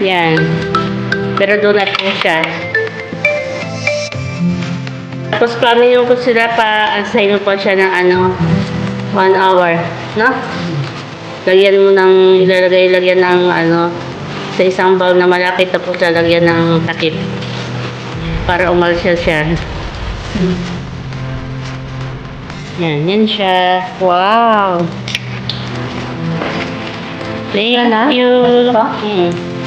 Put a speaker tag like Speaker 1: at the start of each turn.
Speaker 1: Yan. Pero donut po siya. Tapos paminyo ko sila pa-assign po siya ng 1 hour. No? Lagyan mo ng, lagyan ng sa isang bowl na malapit na po siya, lagyan ng takip. Para umalsya siya. Yan siya. Wow! Thank you.